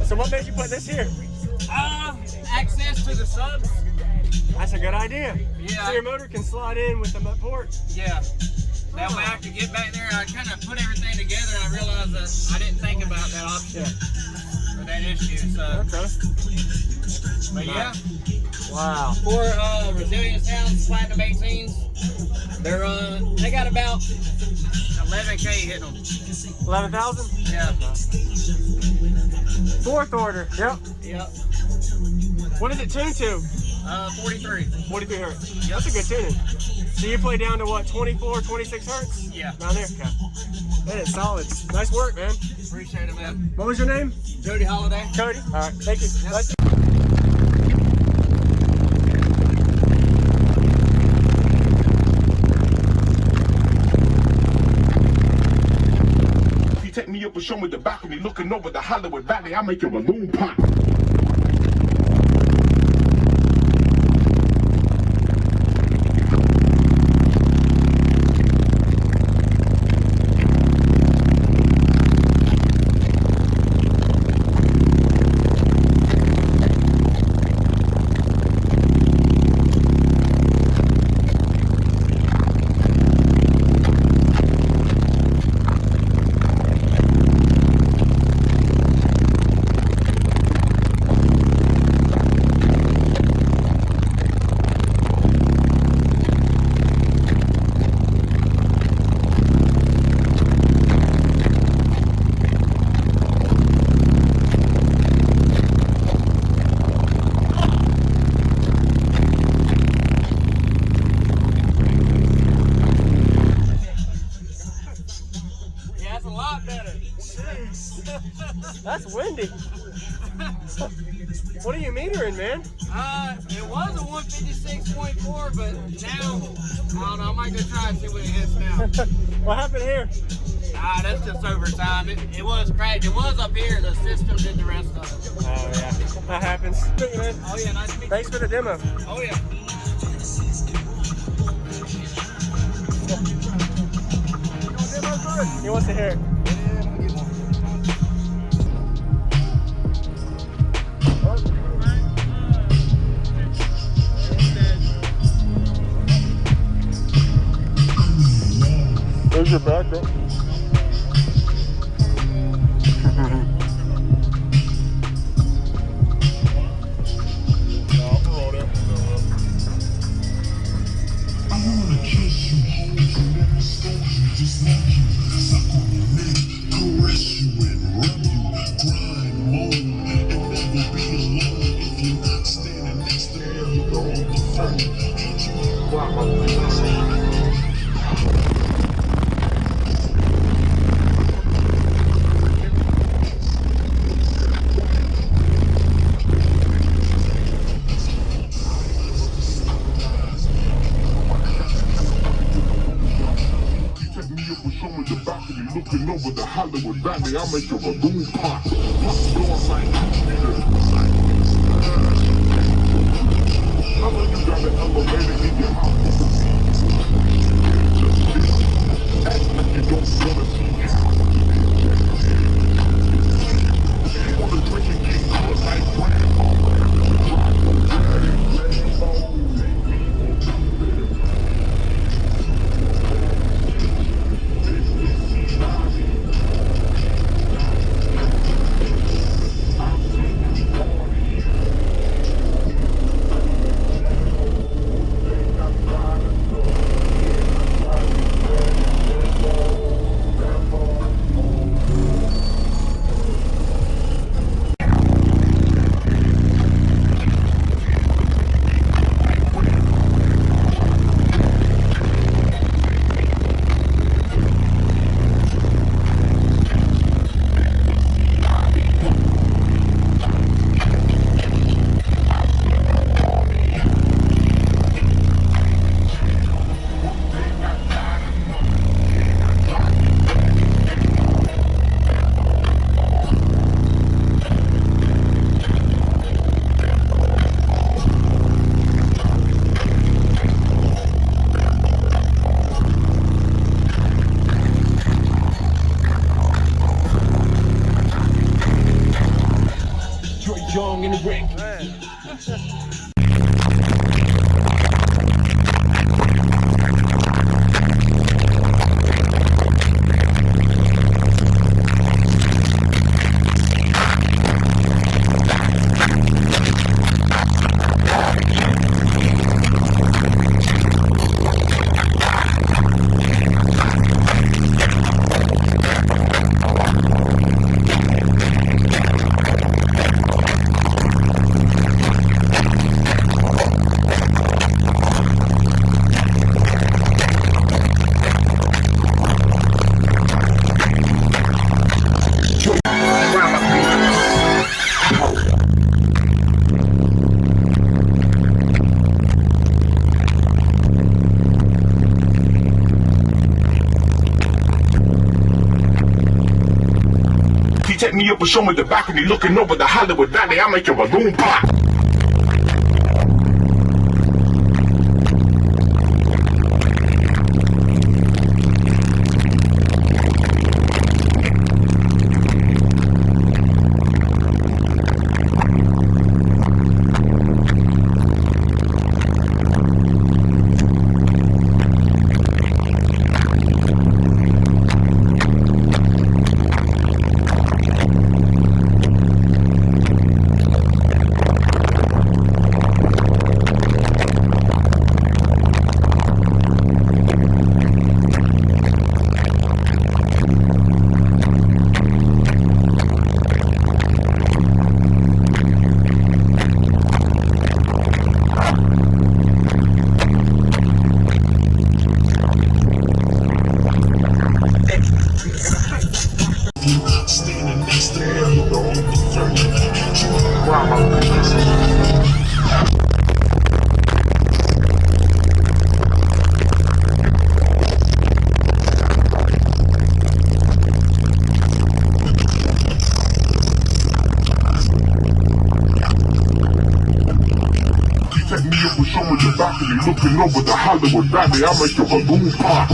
So what made you put this here? Access to the subs. That's a good idea. Yeah. So your motor can slide in with the port. Yeah. That way I could get back there. I kind of put everything together and I realized that I didn't think about that option or that issue. So. Okay. But yeah. Wow. For Resilient Sounds Platinum 18s, they got about 11K hitting them. 11,000? Yeah. Fourth order. Yep. Yep. What is it tuned to? 43. 43 hertz. Yep. That's a good tuning. So you play down to what, 24, 26 hertz? Yeah. Down there? Okay. That is solid. Nice work, man. Appreciate it, man. What was your name? Jody Holiday. Cody. All right. Thank you. Yep. Take me up and show me the balcony, looking over the Hollywood Valley. I make a balloon pop. That's windy. What are you metering, man? It was a 156.4, but now, I don't know, I might go try and see what it hits now. What happened here? That's just overtime. It was cracked. It was up here. The system did the rest of it. Oh, yeah. That happens. Oh, yeah, nice to meet you. Thanks for the demo. Oh, yeah. He wants to hear it. There's your backup. Looking over the Hollywood Valley, I make a balloon pop. Going like how long you got an elevator in your house? Act like you don't wanna see how. You wanna drink and get caught like grandma. I'm Young and Rick. Take me up and show me the balcony looking over the Hollywood Valley. I make your balloon pop. Looking over the Hollywood Valley, I make your balloon pop.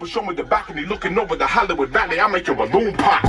Show me the balcony looking over the Hollywood Valley. I make your balloon pop.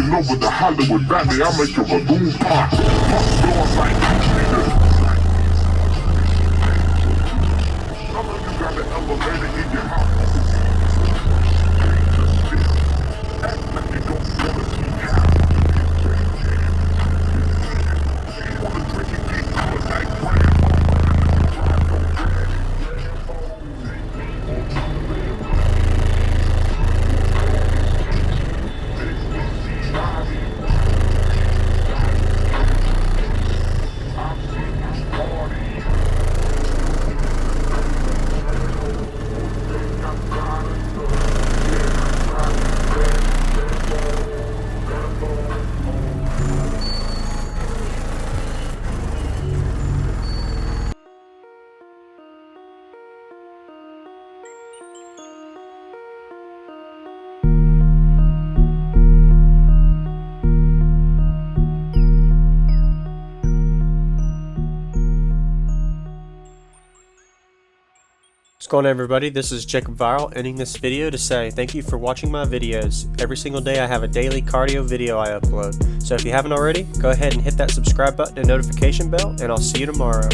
looking over the Hollywood Valley, I make your balloon pop. Pop blowing like I know you got the elevator in your house. Act like you don't wanna see how. You wanna drink and get good like grandma. What's going on, everybody? This is JacobViral, ending this video to say thank you for watching my videos. Every single day I have a daily cardio video I upload. So if you haven't already, go ahead and hit that subscribe button and notification bell, and I'll see you tomorrow.